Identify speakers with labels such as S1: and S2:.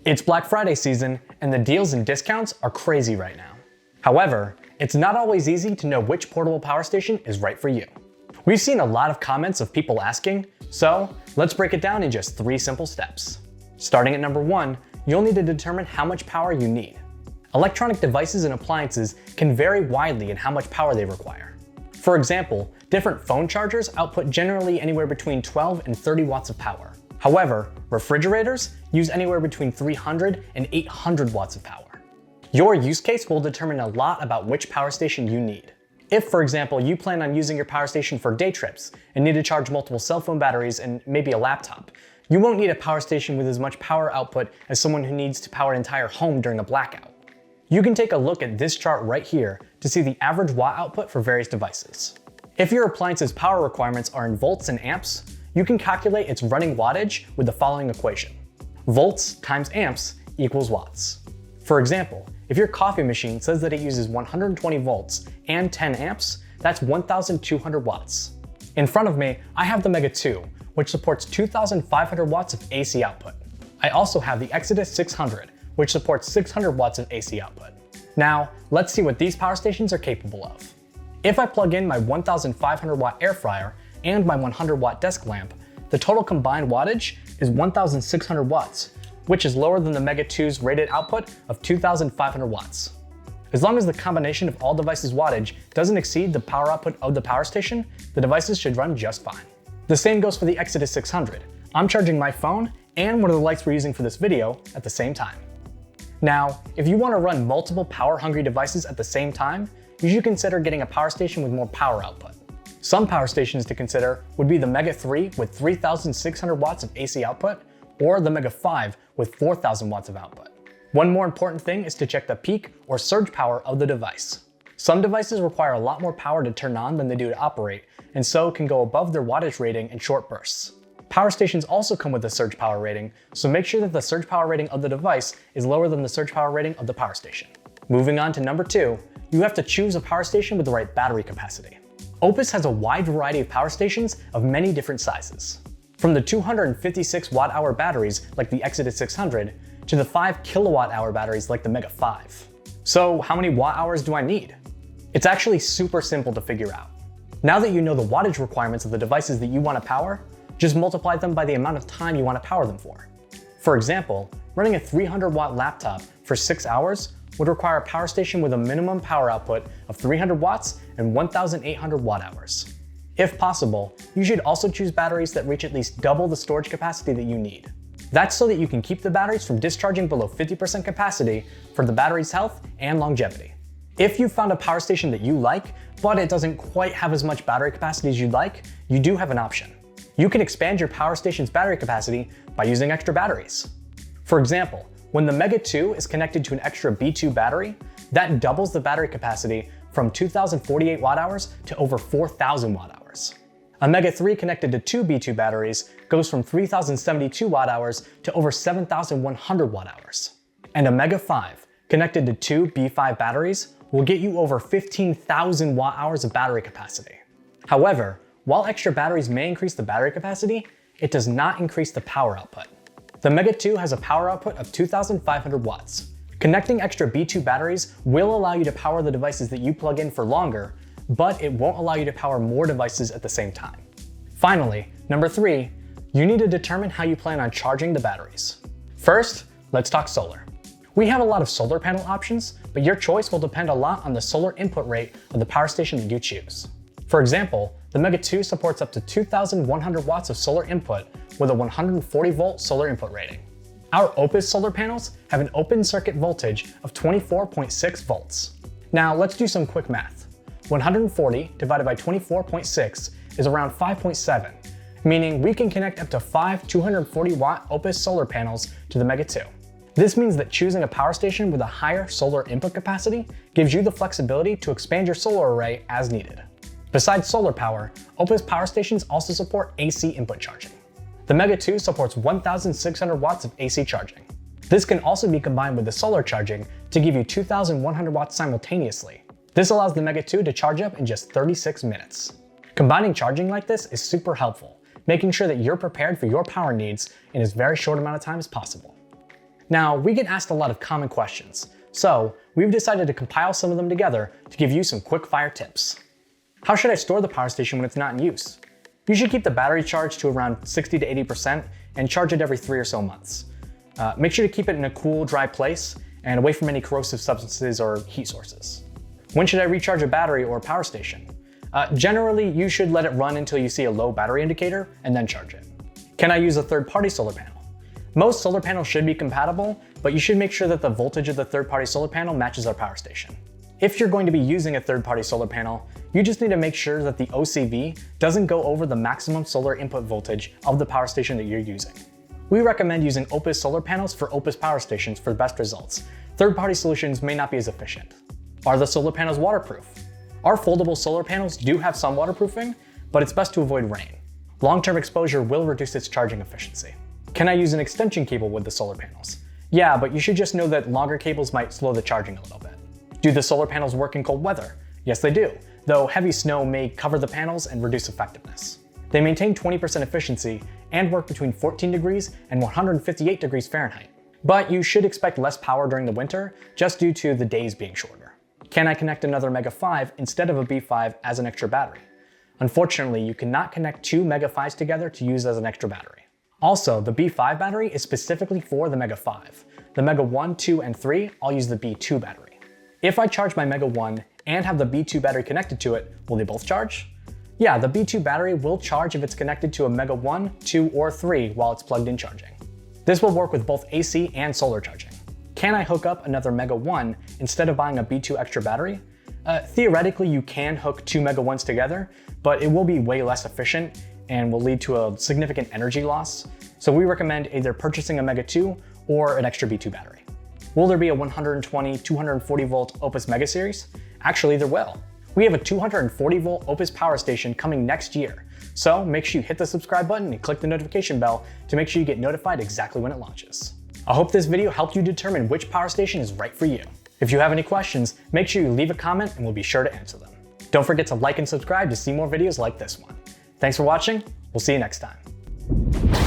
S1: It's Black Friday season, and the deals and discounts are crazy right now. However, it's not always easy to know which portable power station is right for you. We've seen a lot of comments of people asking, so let's break it down in just 3 simple steps. Starting at number 1, you'll need to determine how much power you need. Electronic devices and appliances can vary widely in how much power they require. For example, different phone chargers output generally anywhere between 12 and 30 watts of power. However, refrigerators use anywhere between 300 and 800 watts of power. Your use case will determine a lot about which power station you need. If, for example, you plan on using your power station for day trips and need to charge multiple cell phone batteries and maybe a laptop, you won't need a power station with as much power output as someone who needs to power an entire home during a blackout. You can take a look at this chart right here to see the average watt output for various devices. If your appliance's power requirements are in volts and amps, you can calculate its running wattage with the following equation. Volts times amps equals watts. For example, if your coffee machine says that it uses 120 volts and 10 amps, that's 1,200 watts. In front of me, I have the Mega 2, which supports 2,500 watts of AC output. I also have the Exodus 600, which supports 600 watts of AC output. Now, let's see what these power stations are capable of. If I plug in my 1,500 watt air fryer and my 100 watt desk lamp, the total combined wattage is 1,600 watts, which is lower than the Mega 2's rated output of 2,500 watts. As long as the combination of all devices' wattage doesn't exceed the power output of the power station, the devices should run just fine. The same goes for the Exodus 600. I'm charging my phone and one of the lights we're using for this video at the same time. Now, if you want to run multiple power-hungry devices at the same time, you should consider getting a power station with more power output. Some power stations to consider would be the Mega 3 with 3,600 watts of AC output, or the Mega 5 with 4,000 watts of output. One more important thing is to check the peak or surge power of the device. Some devices require a lot more power to turn on than they do to operate, and so can go above their wattage rating in short bursts. Power stations also come with a surge power rating, so make sure that the surge power rating of the device is lower than the surge power rating of the power station. Moving on to number 2, you have to choose a power station with the right battery capacity. OUPES has a wide variety of power stations of many different sizes. From the 256 watt-hour batteries like the Exodus 600 to the 5 kilowatt-hour batteries like the Mega 5. So how many watt-hours do I need? It's actually super simple to figure out. Now that you know the wattage requirements of the devices that you want to power, just multiply them by the amount of time you want to power them for. For example, running a 300 watt laptop for 6 hours would require a power station with a minimum power output of 300 watts and 1,800 watt hours. If possible, you should also choose batteries that reach at least double the storage capacity that you need. That's so that you can keep the batteries from discharging below 50% capacity for the battery's health and longevity. If you found a power station that you like, but it doesn't quite have as much battery capacity as you'd like, you do have an option. You can expand your power station's battery capacity by using extra batteries. For example, when the Mega 2 is connected to an extra B2 battery, that doubles the battery capacity from 2,048 watt hours to over 4,000 watt hours. A Mega 3 connected to 2 B2 batteries goes from 3,072 watt hours to over 7,100 watt hours. And a Mega 5 connected to 2 B5 batteries will get you over 15,000 watt hours of battery capacity. However, while extra batteries may increase the battery capacity, it does not increase the power output. The Mega 2 has a power output of 2,500 watts. Connecting extra B2 batteries will allow you to power the devices that you plug in for longer, but it won't allow you to power more devices at the same time. Finally, number 3, you need to determine how you plan on charging the batteries. First, let's talk solar. We have a lot of solar panel options, but your choice will depend a lot on the solar input rate of the power station that you choose. For example, the Mega 2 supports up to 2,100 watts of solar input with a 140 volt solar input rating. Our OUPES solar panels have an open circuit voltage of 24.6 volts. Now let's do some quick math. 140 divided by 24.6 is around 5.7, meaning we can connect up to 5 240 watt OUPES solar panels to the Mega 2. This means that choosing a power station with a higher solar input capacity gives you the flexibility to expand your solar array as needed. Besides solar power, OUPES power stations also support AC input charging. The Mega 2 supports 1,600 watts of AC charging. This can also be combined with the solar charging to give you 2,100 watts simultaneously. This allows the Mega 2 to charge up in just 36 minutes. Combining charging like this is super helpful, making sure that you're prepared for your power needs in as very short amount of time as possible. Now, we get asked a lot of common questions, so we've decided to compile some of them together to give you some quick fire tips. How should I store the power station when it's not in use? You should keep the battery charged to around 60 to 80% and charge it every 3 or so months. Make sure to keep it in a cool, dry place and away from any corrosive substances or heat sources. When should I recharge a battery or power station? Generally, you should let it run until you see a low battery indicator and then charge it. Can I use a third-party solar panel? Most solar panels should be compatible, but you should make sure that the voltage of the third-party solar panel matches our power station. If you're going to be using a third-party solar panel, you just need to make sure that the OCV doesn't go over the maximum solar input voltage of the power station that you're using. We recommend using OUPES solar panels for OUPES power stations for the best results. Third-party solutions may not be as efficient. Are the solar panels waterproof? Our foldable solar panels do have some waterproofing, but it's best to avoid rain. Long-term exposure will reduce its charging efficiency. Can I use an extension cable with the solar panels? Yeah, but you should just know that longer cables might slow the charging a little bit. Do the solar panels work in cold weather? Yes, they do, though heavy snow may cover the panels and reduce effectiveness. They maintain 20% efficiency and work between 14 degrees and 158 degrees Fahrenheit. But you should expect less power during the winter just due to the days being shorter. Can I connect another Mega 5 instead of a B5 as an extra battery? Unfortunately, you cannot connect 2 Mega 5s together to use as an extra battery. Also, the B5 battery is specifically for the Mega 5. The Mega 1, 2, and 3 all use the B2 battery. If I charge my Mega 1 and have the B2 battery connected to it, will they both charge? Yeah, the B2 battery will charge if it's connected to a Mega 1, 2, or 3 while it's plugged in charging. This will work with both AC and solar charging. Can I hook up another Mega 1 instead of buying a B2 extra battery? Theoretically, you can hook 2 Mega 1s together, but it will be way less efficient and will lead to a significant energy loss. So we recommend either purchasing a Mega 2 or an extra B2 battery. Will there be a 120, 240 volt OUPES Mega Series? Actually, there will. We have a 240 volt OUPES power station coming next year. So make sure you hit the subscribe button and click the notification bell to make sure you get notified exactly when it launches. I hope this video helped you determine which power station is right for you. If you have any questions, make sure you leave a comment and we'll be sure to answer them. Don't forget to like and subscribe to see more videos like this one. Thanks for watching. We'll see you next time.